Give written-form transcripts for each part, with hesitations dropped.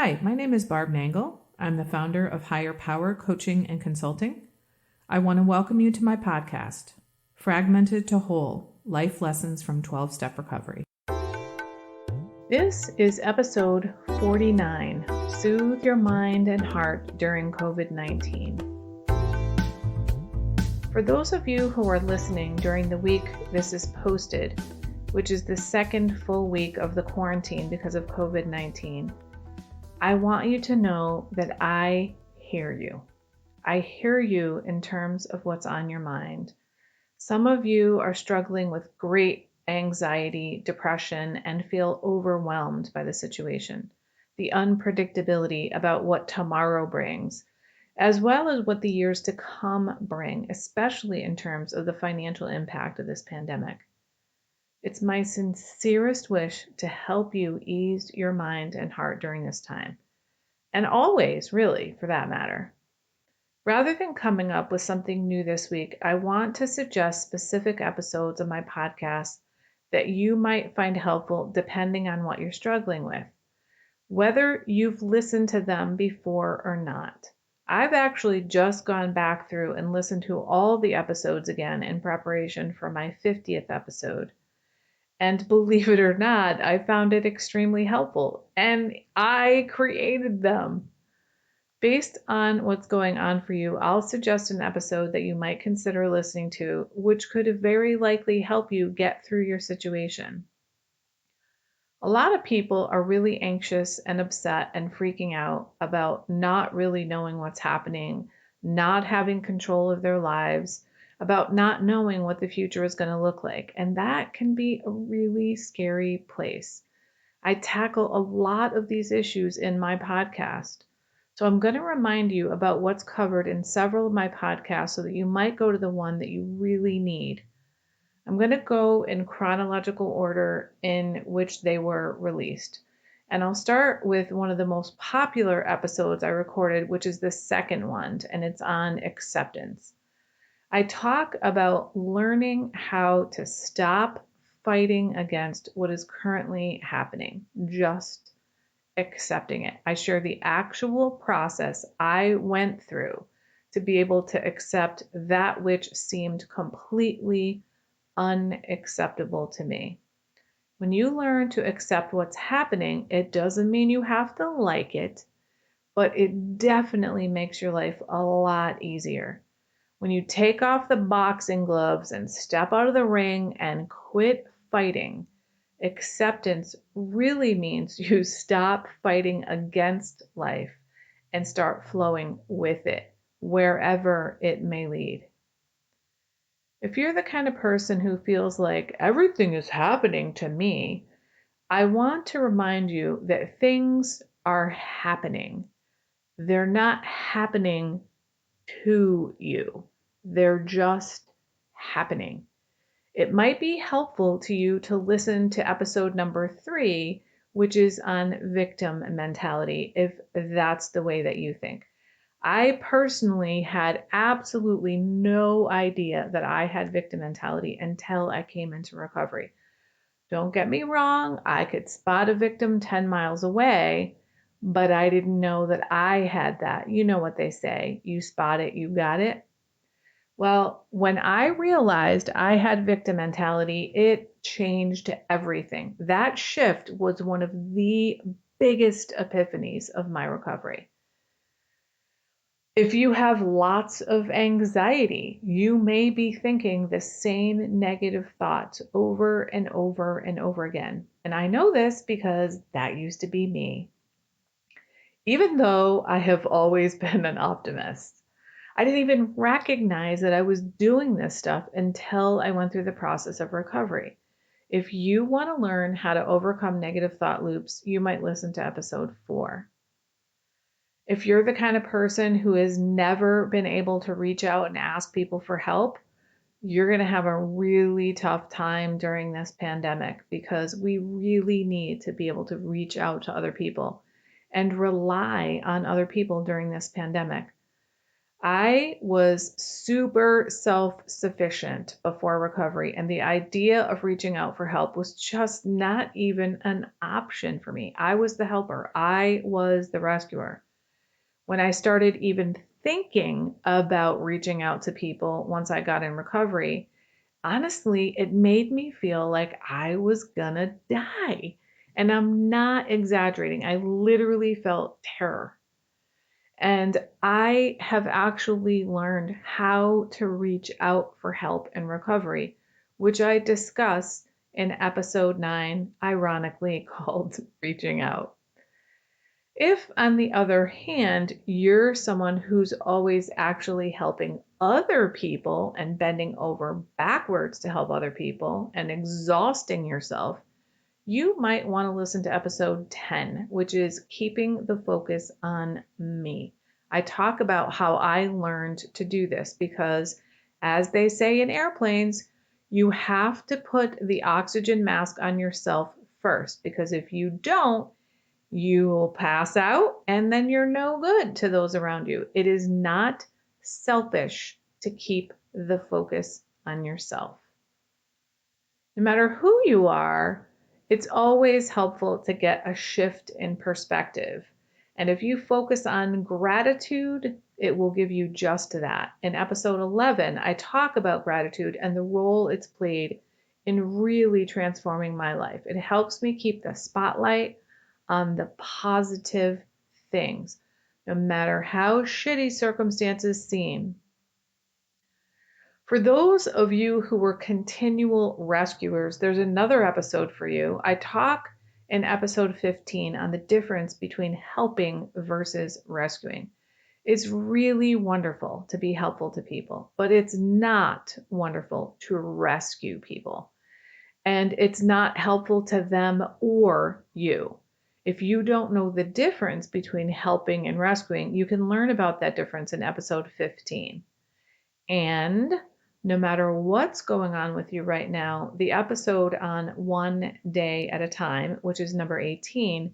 Hi, my name is Barb Nangle. I'm the founder of Higher Power Coaching and Consulting. I want to welcome you to my podcast, Fragmented to Whole, Life Lessons from 12-Step Recovery. This is episode 49, Soothe Your Mind and Heart During COVID-19. For those of you who are listening during the week this is posted, which is the second full week of the quarantine because of COVID-19, I want you to know that I hear you. I hear you in terms of what's on your mind. Some of you are struggling with great anxiety, depression, and feel overwhelmed by the situation, the unpredictability about what tomorrow brings, as well as what the years to come bring, especially in terms of the financial impact of this pandemic. It's my sincerest wish to help you ease your mind and heart during this time. And always, really, for that matter. Rather than coming up with something new this week, I want to suggest specific episodes of my podcast that you might find helpful depending on what you're struggling with, whether you've listened to them before or not. I've actually just gone back through and listened to all the episodes again in preparation for my 50th episode. And believe it or not, I found it extremely helpful, and I created them. Based on what's going on for you, I'll suggest an episode that you might consider listening to, which could very likely help you get through your situation. A lot of people are really anxious and upset and freaking out about not really knowing what's happening, not having control of their lives, about not knowing what the future is going to look like. And that can be a really scary place. I tackle a lot of these issues in my podcast. So I'm going to remind you about what's covered in several of my podcasts so that you might go to the one that you really need. I'm going to go in chronological order in which they were released. And I'll start with one of the most popular episodes I recorded, which is the second one, and it's on acceptance. I talk about learning how to stop fighting against what is currently happening, just accepting it. I share the actual process I went through to be able to accept that which seemed completely unacceptable to me. When you learn to accept what's happening, it doesn't mean you have to like it, but it definitely makes your life a lot easier. When you take off the boxing gloves and step out of the ring and quit fighting, acceptance really means you stop fighting against life and start flowing with it, wherever it may lead. If you're the kind of person who feels like everything is happening to me, I want to remind you that things are happening. They're not happening to you. They're just happening. It might be helpful to you to listen to episode number 3, which is on victim mentality, if that's the way that you think. I personally had absolutely no idea that I had victim mentality until I came into recovery. Don't get me wrong, I could spot a victim 10 miles away, but I didn't know that I had that. You know what they say, you spot it, you got it. Well, when I realized I had victim mentality, it changed everything. That shift was one of the biggest epiphanies of my recovery. If you have lots of anxiety, you may be thinking the same negative thoughts over and over and over again. And I know this because that used to be me. Even though I have always been an optimist, I didn't even recognize that I was doing this stuff until I went through the process of recovery. If you want to learn how to overcome negative thought loops, you might listen to episode 4. If you're the kind of person who has never been able to reach out and ask people for help, you're going to have a really tough time during this pandemic because we really need to be able to reach out to other people and rely on other people during this pandemic. I was super self-sufficient before recovery, and the idea of reaching out for help was just not even an option for me. I was the helper, I was the rescuer. When I started even thinking about reaching out to people once I got in recovery, honestly, it made me feel like I was gonna die. And I'm not exaggerating. I literally felt terror. And I have actually learned how to reach out for help in recovery, which I discuss in episode 9, ironically called Reaching Out. If, on the other hand, you're someone who's always actually helping other people and bending over backwards to help other people and exhausting yourself, you might want to listen to episode 10, which is Keeping the Focus on Me. I talk about how I learned to do this because, as they say in airplanes, you have to put the oxygen mask on yourself first, because if you don't, you will pass out and then you're no good to those around you. It is not selfish to keep the focus on yourself. No matter who you are, it's always helpful to get a shift in perspective. And if you focus on gratitude, it will give you just that. In episode 11, I talk about gratitude and the role it's played in really transforming my life. It helps me keep the spotlight on the positive things, no matter how shitty circumstances seem. For those of you who were continual rescuers, there's another episode for you. I talk in episode 15 on the difference between helping versus rescuing. It's really wonderful to be helpful to people, but it's not wonderful to rescue people. And it's not helpful to them or you. If you don't know the difference between helping and rescuing, you can learn about that difference in episode 15. And no matter what's going on with you right now, the episode on 1 day at a time, which is number 18,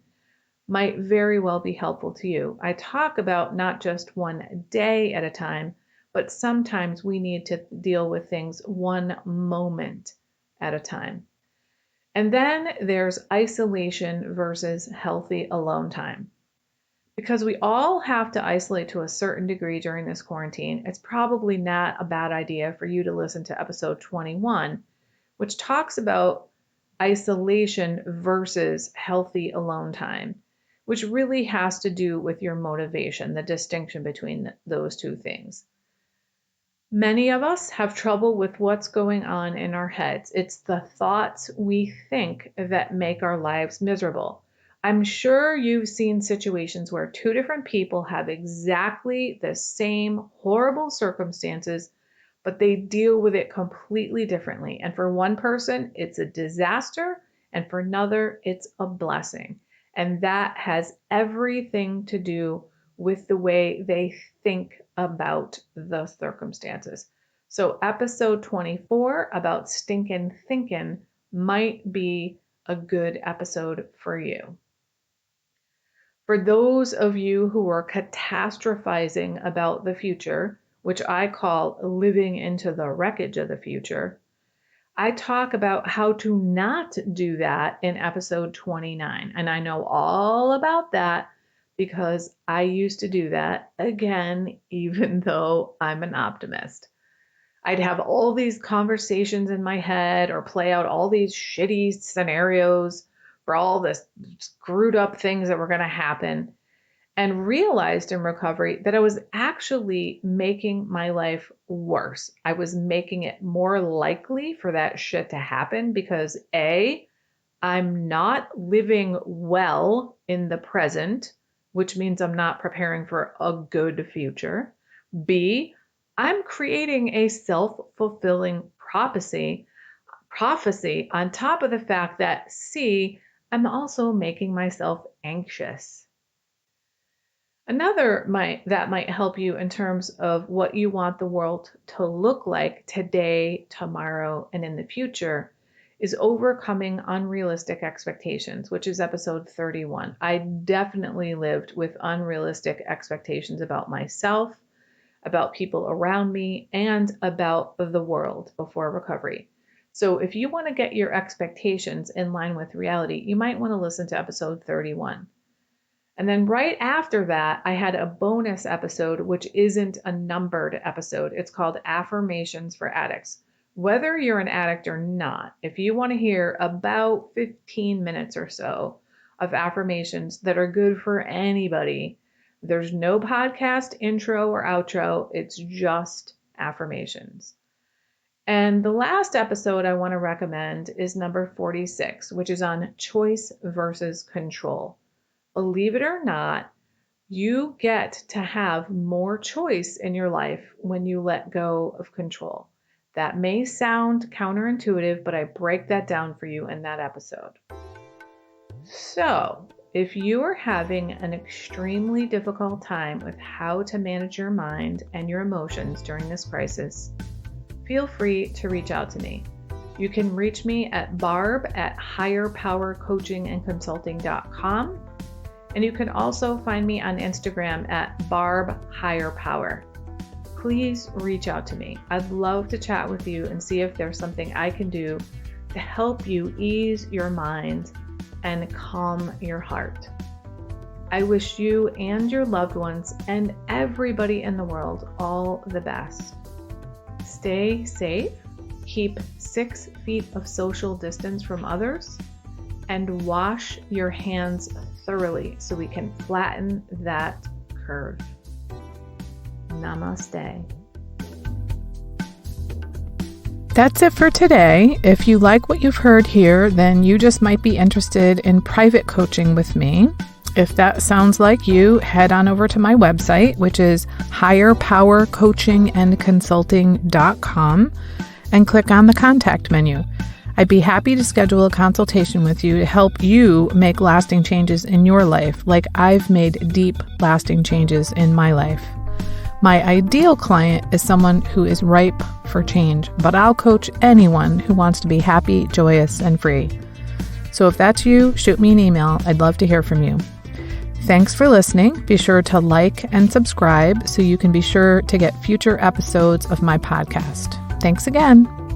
might very well be helpful to you. I talk about not just 1 day at a time, but sometimes we need to deal with things 1 moment at a time. And then there's isolation versus healthy alone time. Because we all have to isolate to a certain degree during this quarantine, it's probably not a bad idea for you to listen to episode 21, which talks about isolation versus healthy alone time, which really has to do with your motivation, the distinction between those two things. Many of us have trouble with what's going on in our heads. It's the thoughts we think that make our lives miserable. I'm sure you've seen situations where two different people have exactly the same horrible circumstances, but they deal with it completely differently. And for one person, it's a disaster, and for another, it's a blessing. And that has everything to do with the way they think about the circumstances. So, episode 24 about stinkin' thinking might be a good episode for you. For those of you who are catastrophizing about the future, which I call living into the wreckage of the future, I talk about how to not do that in episode 29. And I know all about that because I used to do that again, even though I'm an optimist. I'd have all these conversations in my head or play out all these shitty scenarios for all the screwed up things that were going to happen, and realized in recovery that I was actually making my life worse. I was making it more likely for that shit to happen because A, I'm not living well in the present, which means I'm not preparing for a good future. B, I'm creating a self-fulfilling prophecy on top of the fact that C, I'm also making myself anxious. Another that might help you in terms of what you want the world to look like today, tomorrow, and in the future is overcoming unrealistic expectations, which is episode 31. I definitely lived with unrealistic expectations about myself, about people around me, and about the world before recovery. So if you want to get your expectations in line with reality, you might want to listen to episode 31. And then right after that, I had a bonus episode, which isn't a numbered episode. It's called Affirmations for Addicts. Whether you're an addict or not, if you want to hear about 15 minutes or so of affirmations that are good for anybody, there's no podcast intro or outro. It's just affirmations. And the last episode I want to recommend is number 46, which is on choice versus control. Believe it or not, you get to have more choice in your life when you let go of control. That may sound counterintuitive, but I break that down for you in that episode. So, if you are having an extremely difficult time with how to manage your mind and your emotions during this crisis, feel free to reach out to me. You can reach me at barb@higherpowercoachingandconsulting.com. And you can also find me on Instagram at barbhigherpower. Please reach out to me. I'd love to chat with you and see if there's something I can do to help you ease your mind and calm your heart. I wish you and your loved ones and everybody in the world all the best. Stay safe, keep 6 feet of social distance from others, and wash your hands thoroughly so we can flatten that curve. Namaste. That's it for today. If you like what you've heard here, then you just might be interested in private coaching with me. If that sounds like you, head on over to my website, which is higherpowercoachingandconsulting.com, and click on the contact menu. I'd be happy to schedule a consultation with you to help you make lasting changes in your life, like I've made deep, lasting changes in my life. My ideal client is someone who is ripe for change, but I'll coach anyone who wants to be happy, joyous, and free. So if that's you, shoot me an email. I'd love to hear from you. Thanks for listening. Be sure to like and subscribe so you can be sure to get future episodes of my podcast. Thanks again.